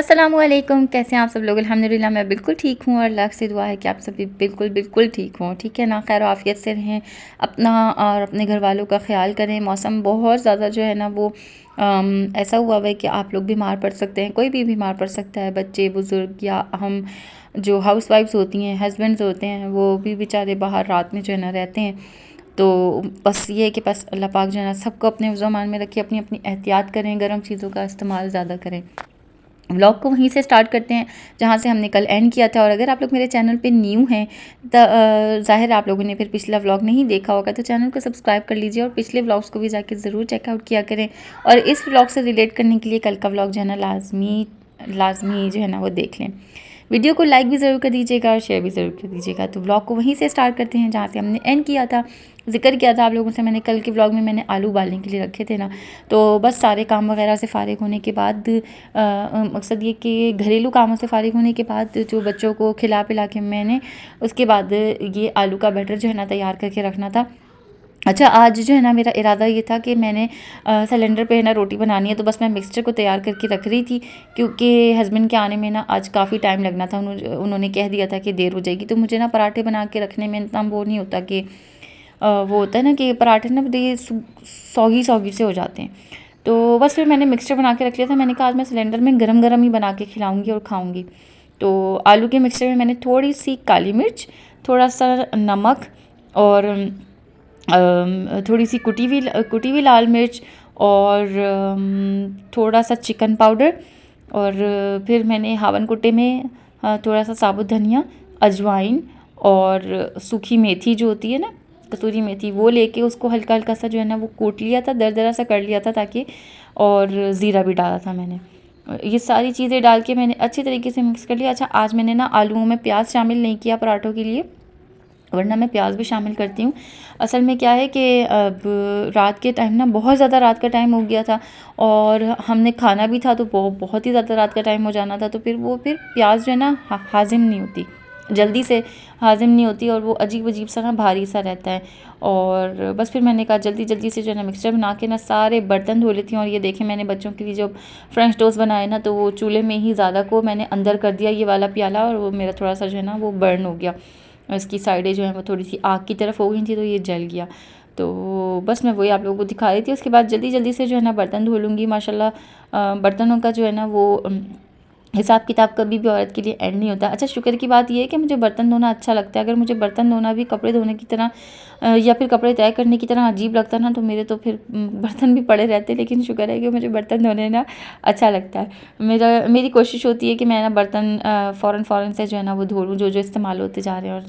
अस्सलामुअलैकुम, कैसे हैं आप सब लोग। अल्हम्दुलिल्लाह मैं बिल्कुल ठीक हूँ और अल्लाह से दुआ है कि आप सभी बिल्कुल ठीक हों, ठीक है ना। खैर आफ़ियत से रहें, अपना और अपने घर वालों का ख्याल करें। मौसम बहुत ज़्यादा जो है ना वो ऐसा हुआ हुआ है कि आप लोग बीमार पड़ सकते हैं, कोई भी बीमार पड़ सकता है, बच्चे बुज़ुर्ग या हम जो हाउस वाइफ्स होती हैं, हस्बैंड्स होते हैं, वो भी बेचारे बाहर रात में जो है ना रहते हैं। तो बस ये है कि बस अल्लाह पाक जो है ना सबको अपने ज़मान में रखे, अपनी अपनी एहतियात करें, गर्म चीज़ों का इस्तेमाल ज़्यादा करें। व्लॉग को वहीं से स्टार्ट करते हैं जहाँ से हमने कल एंड किया था। और अगर आप लोग मेरे चैनल पे न्यू हैं तो ज़ाहिर आप लोगों ने फिर पिछला व्लॉग नहीं देखा होगा, तो चैनल को सब्सक्राइब कर लीजिए और पिछले व्लॉग्स को भी जाके ज़रूर चेकआउट किया करें। और इस व्लॉग से रिलेट करने के लिए कल का व्लॉग जो है ना लाजमी जो है ना वो देख लें। वीडियो को लाइक भी ज़रूर कर दीजिएगा और शेयर भी ज़रूर कर दीजिएगा। तो व्लॉग को वहीं से स्टार्ट करते हैं जहाँ से हमने एंड किया था। जिक्र किया था आप लोगों से मैंने कल के व्लॉग में, मैंने आलू उबालने के लिए रखे थे ना, तो बस सारे काम वगैरह से फ़ारिग होने के बाद मकसद ये कि घरेलू कामों से फ़ारिग होने के बाद जो बच्चों को खिला पिला के मैंने उसके बाद ये आलू का बैटर जो है ना तैयार करके रखना था। अच्छा, आज जो है ना मेरा इरादा ये था कि मैंने सिलेंडर पे है ना रोटी बनानी है, तो बस मैं मिक्सचर को तैयार करके रख रही थी क्योंकि हस्बैंड के आने में ना आज काफ़ी टाइम लगना था। उन्होंने कह दिया था कि देर हो जाएगी, तो मुझे ना पराठे बना के रखने में इतना वो नहीं होता कि वो होता है ना कि पराठे ना ये सौगी सौगी से हो जाते हैं। तो बस फिर मैंने मिक्सचर बना के रख लिया था। मैंने कहा आज मैं सिलेंडर में गरम गरम ही बना के खिलाऊँगी और खाऊँगी। तो आलू के मिक्सचर में मैंने थोड़ी सी काली मिर्च, थोड़ा सा नमक और थोड़ी सी कुटी हुई लाल मिर्च और थोड़ा सा चिकन पाउडर और फिर मैंने हावन कुट्टे में थोड़ा सा साबुत धनिया, अजवाइन और सूखी मेथी जो होती है ना, कसूरी मेथी, वो लेके उसको हल्का हल्का सा जो है ना वो कूट लिया था, दरदरा सा कर लिया था ताकि, और ज़ीरा भी डाला था मैंने। ये सारी चीज़ें डाल के मैंने अच्छी तरीके से मिक्स कर लिया। अच्छा, आज मैंने ना आलूओं में प्याज शामिल नहीं किया पराठों के लिए, वरना मैं प्याज भी शामिल करती हूँ। असल में क्या है कि अब रात के टाइम ना बहुत ज़्यादा रात का टाइम हो गया था और हमने खाना भी था, तो बहुत ही ज़्यादा रात का टाइम हो जाना था, तो फिर प्याज जो है ना हाजिम नहीं होती, जल्दी से हाजिम नहीं होती और वो अजीब अजीब सा ना भारी सा रहता है। और बस फिर मैंने कहा जल्दी जल्दी से जो है ना मिक्सचर बना के ना सारे बर्तन धो लेती हूँ। और ये देखें, मैंने बच्चों के लिए जो फ्रेंच टोस्ट बनाए ना, तो वो चूल्हे में ही ज़्यादा को मैंने अंदर कर दिया ये वाला प्याला, और वो मेरा थोड़ा सा जो है ना वो बर्न हो गया, इसकी साइडें जो है वो थोड़ी सी आग की तरफ हो गई थी, तो ये जल गया। तो बस मैं वही आप लोगों को दिखा रही थी। उसके बाद जल्दी जल्दी से जो है ना बर्तन धो लूँगी। माशाल्लाह बर्तनों का जो है ना वो हिसाब किताब कभी भी औरत के लिए एंड नहीं होता। अच्छा, शुक्र की बात यह है कि मुझे बर्तन धोना अच्छा लगता है। अगर मुझे बर्तन धोना भी कपड़े धोने की तरह या फिर कपड़े तय करने की तरह अजीब लगता ना, तो मेरे तो फिर बर्तन भी पड़े रहते। लेकिन शुक्र है कि मुझे बर्तन धोने ना अच्छा लगता है। मेरी कोशिश होती है कि मैं ना बर्तन फ़ौरन से जो है ना वो धो लूँ, जो इस्तेमाल होते जा रहे हैं,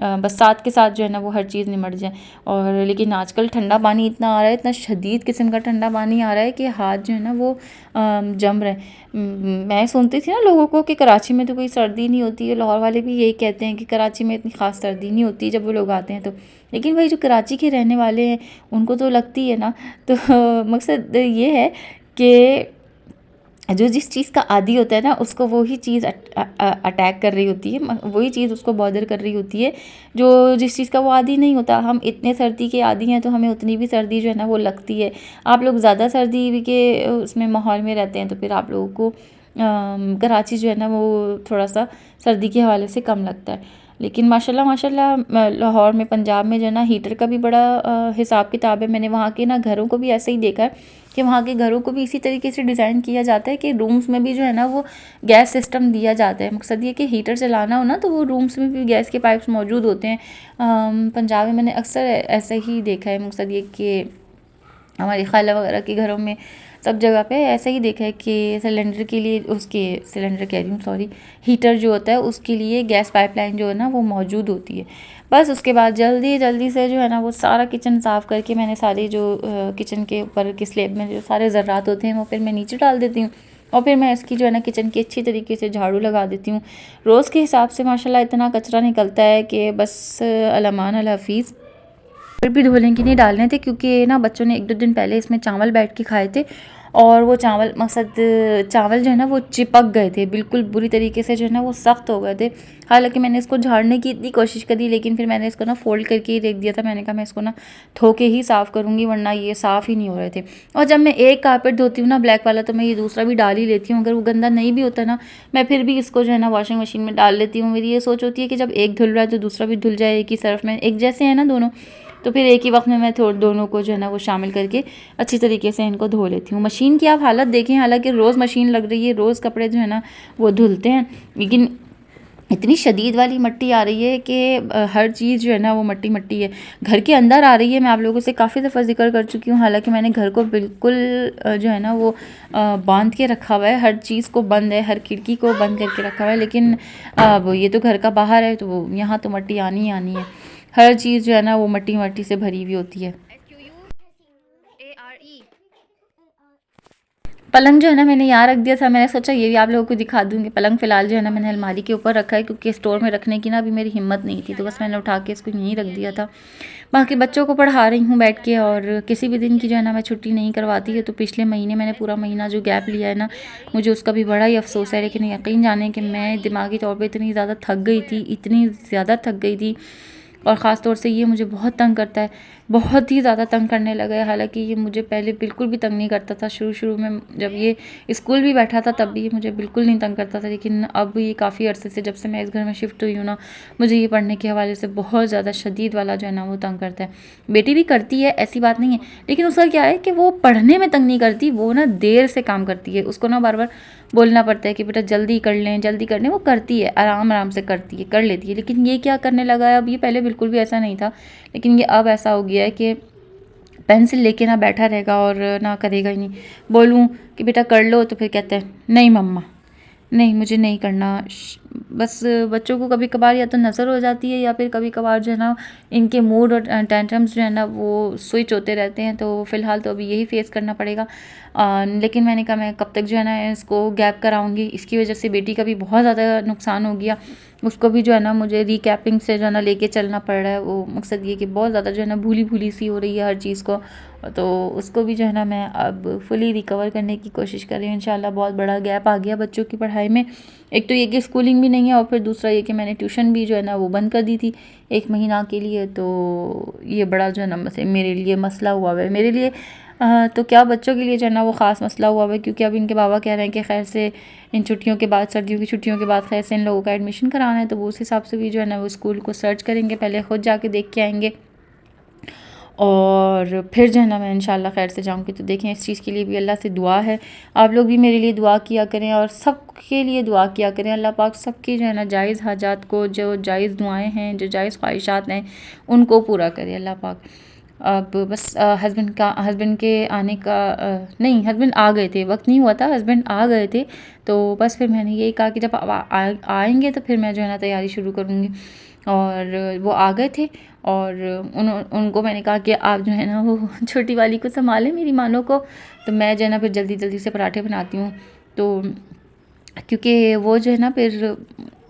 और बस साथ के साथ जो है ना वो हर चीज़ निमट जाए। और लेकिन आजकल ठंडा पानी इतना आ रहा है, इतना शदीद किस्म का ठंडा पानी आ रहा है कि हाथ जो है ना वो जम रहे हैं। मैं सुनती थी ना लोगों को कि कराची में तो कोई सर्दी नहीं होती है, लाहौर वाले भी यही कहते हैं कि कराची में इतनी ख़ास सर्दी नहीं होती जब वो लोग आते हैं तो। लेकिन भाई जो कराची के रहने वाले हैं उनको तो लगती है ना। तो मकसद ये है कि जो जिस चीज़ का आदी होता है ना, उसको वही चीज़ अटैक कर रही होती है, वही चीज़ उसको बॉदर कर रही होती है जो जिस चीज़ का वो आदी नहीं होता। हम इतने सर्दी के आदी हैं तो हमें उतनी भी सर्दी जो है ना वो लगती है। आप लोग ज़्यादा सर्दी के उसमें माहौल में रहते हैं, तो फिर आप लोगों को कराची जो है ना वो थोड़ा सा सर्दी के हवाले से कम लगता है। लेकिन माशाल्लाह लाहौर में, पंजाब में जो है ना हीटर का भी बड़ा हिसाब किताब है। मैंने वहाँ के ना घरों को भी ऐसे ही देखा है कि वहाँ के घरों को भी इसी तरीके से डिज़ाइन किया जाता है कि रूम्स में भी जो है ना वो गैस सिस्टम दिया जाता है। मकसद ये कि हीटर चलाना हो ना तो वो रूम्स में भी गैस के पाइप्स मौजूद होते हैं। पंजाब में मैंने अक्सर ऐसा ही देखा है। मकसद ये कि हमारी खाला वगैरह के घरों में सब जगह पे ऐसा ही देखा है कि सिलेंडर के लिए, उसके सिलेंडर कह रही हूँ सॉरी, हीटर जो होता है उसके लिए गैस पाइपलाइन जो है ना वो मौजूद होती है। बस उसके बाद जल्दी जल्दी से जो है ना वो सारा किचन साफ़ करके मैंने सारी जो किचन के ऊपर की स्लैब में जो सारे ज़र्रात होते हैं वो फिर मैं नीचे डाल देती हूँ। और फिर मैं इसकी जो है ना किचन की अच्छी तरीके से झाड़ू लगा देती हूँ। रोज़ के हिसाब से माशाल्लाह इतना कचरा निकलता है कि बस अलमान अल हफीज़। फिर भी धोने के नहीं डालने थे क्योंकि ना बच्चों ने 1-2 दिन पहले इसमें चावल बैठ के खाए थे और वो चावल चावल जो है ना वो चिपक गए थे, बिल्कुल बुरी तरीके से जो है ना वो सख्त हो गए थे। हालाँकि मैंने इसको झाड़ने की इतनी कोशिश करी, लेकिन फिर मैंने इसको ना फ़ोल्ड करके ही रख दिया था। मैंने कहा मैं इसको ना धो के ही साफ़ करूँगी, वरना ये साफ़ ही नहीं हो रहे थे। और जब मैं एक कारपेट धोती हूँ ना ब्लैक वाला, तो मैं ये दूसरा भी डाल ही लेती हूँ। अगर वो गंदा नहीं भी होता ना, मैं फिर भी इसको जो है ना वॉशिंग मशीन में डाल लेती हूँ। मेरी ये सोच होती है कि जब एक धुल रहा है तो दूसरा भी धुल जाए, एक ही सर्फ़ में, एक जैसे हैं ना दोनों, तो फिर एक ही वक्त में मैं दोनों को जो है ना वो शामिल करके अच्छी तरीके से इनको धो लेती हूँ। मशीन की आप हालत देखें, हालांकि रोज़ मशीन लग रही है, रोज़ कपड़े जो है ना वो धुलते हैं, लेकिन इतनी शदीद वाली मिट्टी आ रही है कि हर चीज़ जो है ना वो मट्टी मट्टी है, घर के अंदर आ रही है। मैं आप लोगों से काफ़ी दफ़ा जिक्र कर चुकी हूँ, हालांकि मैंने घर को बिल्कुल जो है ना वो बांध के रखा हुआ है, हर चीज़ को बंद है, हर खिड़की को बंद करके रखा हुआ है, लेकिन अब ये तो घर का बाहर है, तो यहाँ तो मट्टी आनी ही आनी है। हर चीज़ जो है ना वो मट्टी मट्टी से भरी हुई होती है। पलंग जो है ना मैंने यहाँ रख दिया था, मैंने सोचा ये भी आप लोगों को दिखा दूँगी। पलंग फ़िलहाल जो है ना मैंने अलमारी के ऊपर रखा है, क्योंकि स्टोर में रखने की ना अभी मेरी हिम्मत नहीं थी, तो बस मैंने उठा के इसको यहीं रख दिया था। बाकी बच्चों को पढ़ा रही हूँ बैठ के, और किसी भी दिन की जो है ना मैं छुट्टी नहीं करवाती है। तो पिछले महीने मैंने पूरा महीना जो गैप लिया है ना, मुझे उसका भी बड़ा ही अफसोस है। लेकिन यकीन जाने कि मैं दिमागी तौर पर इतनी ज़्यादा थक गई थी, इतनी ज़्यादा थक गई थी, और ख़ास तौर से ये मुझे बहुत तंग करता है, बहुत ही ज़्यादा तंग करने लगा है। हालांकि ये मुझे पहले बिल्कुल भी तंग नहीं करता था, शुरू में जब ये स्कूल भी बैठा था तब भी ये मुझे बिल्कुल नहीं तंग करता था, लेकिन अब ये काफ़ी अरसे से, जब से मैं इस घर में शिफ्ट हुई हूँ ना, मुझे ये पढ़ने के हवाले से बहुत ज़्यादा शदीद वाला जो है ना वो तंग करता है। बेटी भी करती है, ऐसी बात नहीं है, लेकिन उसका क्या है कि वो पढ़ने में तंग नहीं करती, वो ना देर से काम करती है। उसको ना बार बार बोलना पड़ता है कि बेटा जल्दी कर लें, जल्दी कर लें। वो करती है, आराम आराम से करती है, कर लेती है। लेकिन ये क्या करने लगा है अब, ये पहले बिल्कुल भी ऐसा नहीं था, लेकिन ये अब ऐसा हो गया है कि पेंसिल लेके ना बैठा रहेगा और ना करेगा ही नहीं। बोलूँ कि बेटा कर लो, तो फिर कहते हैं नहीं मम्मा, नहीं मुझे नहीं करना। बस बच्चों को कभी कभार या तो नज़र हो जाती है, या फिर कभी कभार जो है ना इनके मूड और टेंट्रम्स जो है ना वो स्विच होते रहते हैं। तो फ़िलहाल तो अभी यही फेस करना पड़ेगा। लेकिन मैंने कहा मैं कब तक जो है ना इसको गैप कराऊंगी। इसकी वजह से बेटी का भी बहुत ज़्यादा नुकसान हो गया, उसको भी जो है ना मुझे रिकैपिंग से जो है ना लेके चलना पड़ रहा है। वो मकसद ये कि बहुत ज़्यादा जो है ना भूली भूली सी हो रही है हर चीज़ को, तो उसको भी जो है ना मैं अब फुली रिकवर करने की कोशिश कर रही हूँ। इंशाल्लाह बहुत बड़ा गैप आ गया बच्चों की पढ़ाई में। एक तो ये कि स्कूलिंग भी नहीं है, और फिर दूसरा ये कि मैंने ट्यूशन भी जो है ना वो बंद कर दी थी 1 महीना के लिए। तो ये बड़ा जो है ना मेरे लिए मसला हुआ है, मेरे लिए तो क्या बच्चों के लिए जो है ना वो ख़ास मसला हुआ है, क्योंकि अब इनके बाबा कह रहे हैं कि खैर से इन छुट्टियों के बाद, सर्दियों की छुट्टियों के बाद खैर से इन लोगों का एडमिशन कराना है। तो वो उस हिसाब से भी जो है ना वो स्कूल को सर्च करेंगे, पहले ख़ुद जाके देख के आएंगे, और फिर जो है ना मैं इंशाल्लाह खैर से जाऊँगी। तो देखें, इस चीज़ के लिए भी अल्लाह से दुआ है। आप लोग भी मेरे लिए दुआ किया करें, और सबके लिए दुआ किया करें। अल्लाह पाक सबकी जो है ना जायज़ हाजात को, जो जायज़ दुआएं हैं, जो जायज़ ख्वाहिशात हैं, उनको पूरा करे अल्लाह पाक। अब बस हस्बैंड के आने का नहीं, हस्बैंड आ गए थे, वक्त नहीं हुआ था, हस्बैंड आ गए थे। तो बस फिर मैंने यही कहा कि जब आएंगे तो फिर मैं जो है ना तैयारी शुरू करूँगी। और वो आ गए थे, और उनको मैंने कहा कि आप जो है ना वो छोटी वाली को संभालें, मेरी मानो को। तो मैं जो है ना फिर जल्दी जल्दी से पराठे बनाती हूँ। तो क्योंकि वो जो है ना फिर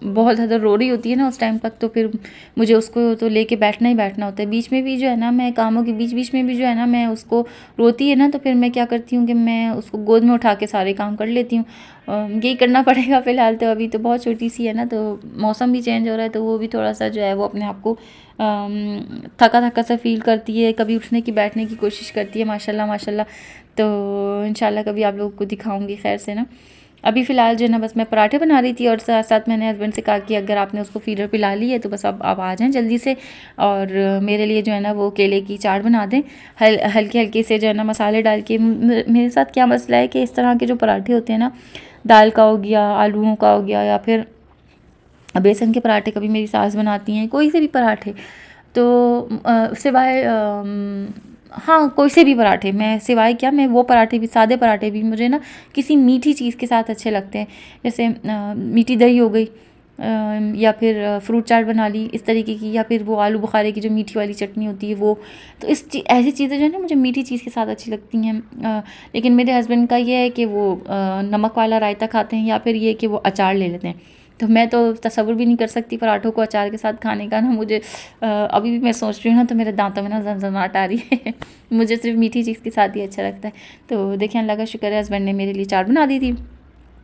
बहुत ज़्यादा रो रही होती है ना उस टाइम तक, तो फिर मुझे उसको तो लेके बैठना ही बैठना होता है। बीच में भी जो है ना मैं कामों के बीच बीच में भी जो है ना मैं उसको, रोती है ना तो फिर मैं क्या करती हूँ कि मैं उसको गोद में उठा के सारे काम कर लेती हूँ। यही करना पड़ेगा फ़िलहाल तो, अभी तो बहुत छोटी सी है ना, तो मौसम भी चेंज हो रहा है, तो वो भी थोड़ा सा जो है वो अपने आप को थका थका सा फील करती है, कभी उठने की बैठने की कोशिश करती है, माशाल्लाह माशाल्लाह। तो इंशाल्लाह कभी आप लोगों को दिखाऊंगी खैर से ना। अभी फ़िलहाल जो है ना बस मैं पराठे बना रही थी, और साथ साथ मैंने हस्बैंड से कहा कि अगर आपने उसको फीडर पिला ली है तो बस अब आप आ जाएं जल्दी से, और मेरे लिए जो है ना वो केले की चाट बना दें, हल्के हल्के से जो है ना मसाले डाल के। मेरे साथ क्या मसला है कि इस तरह के जो पराठे होते हैं ना, दाल का हो गया, आलूओं का हो गया, या फिर बेसन के पराठे कभी मेरी सास बनाती हैं, कोई से भी पराठे, तो सिवाय हाँ कोई से भी पराठे, मैं सिवाय क्या, मैं वो पराठे भी, सादे पराठे भी मुझे ना किसी मीठी चीज़ के साथ अच्छे लगते हैं। जैसे मीठी दही हो गई, या फिर फ्रूट चाट बना ली इस तरीके की, या फिर वो आलू बुखारे की जो मीठी वाली चटनी होती है वो। तो ऐसी चीज़ें जो है ना मुझे मीठी चीज़ के साथ अच्छी लगती हैं। लेकिन मेरे हस्बैंड का ये है कि वो नमक वाला रायता खाते हैं, या फिर ये कि वो अचार ले लेते हैं। तो मैं तो तसव्वुर भी नहीं कर सकती पराठों को अचार के साथ खाने का ना। मुझे अभी भी मैं सोच रही हूँ ना तो मेरे दांतों में ना झनझनाहट आ रही है। मुझे सिर्फ मीठी चीज़ के साथ ही अच्छा लगता है। तो देखिए अल्लाह का शुक्र है हस्बैंड ने मेरे लिए चाट बना दी थी।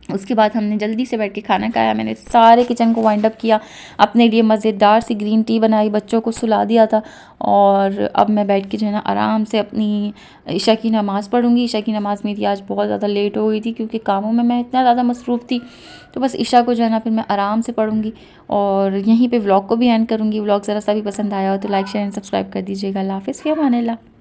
उसके बाद हमने जल्दी से बैठ के खाना खाया। मैंने सारे किचन को वाइंड अप किया, अपने लिए मज़ेदार सी ग्रीन टी बनाई, बच्चों को सुला दिया था और अब मैं बैठ के जो है ना आराम से अपनी इशा की नमाज़ पढ़ूँगी। इशा की नमाज़ मेरी आज बहुत ज़्यादा लेट हो गई थी क्योंकि कामों में मैं इतना ज़्यादा मसरूफ़ थी। तो बस इशा को जो है ना फिर मैं आराम से पढ़ूँगी और यहीं पे व्लॉग को भी एंड करूँगी। व्लॉग ज़रा सा भी पसंद आया हो तो लाइक शेयर एंड सब्सक्राइब कर दीजिएगा। अल्लाह हाफ़िज़, फ़ी अमानिल्लाह।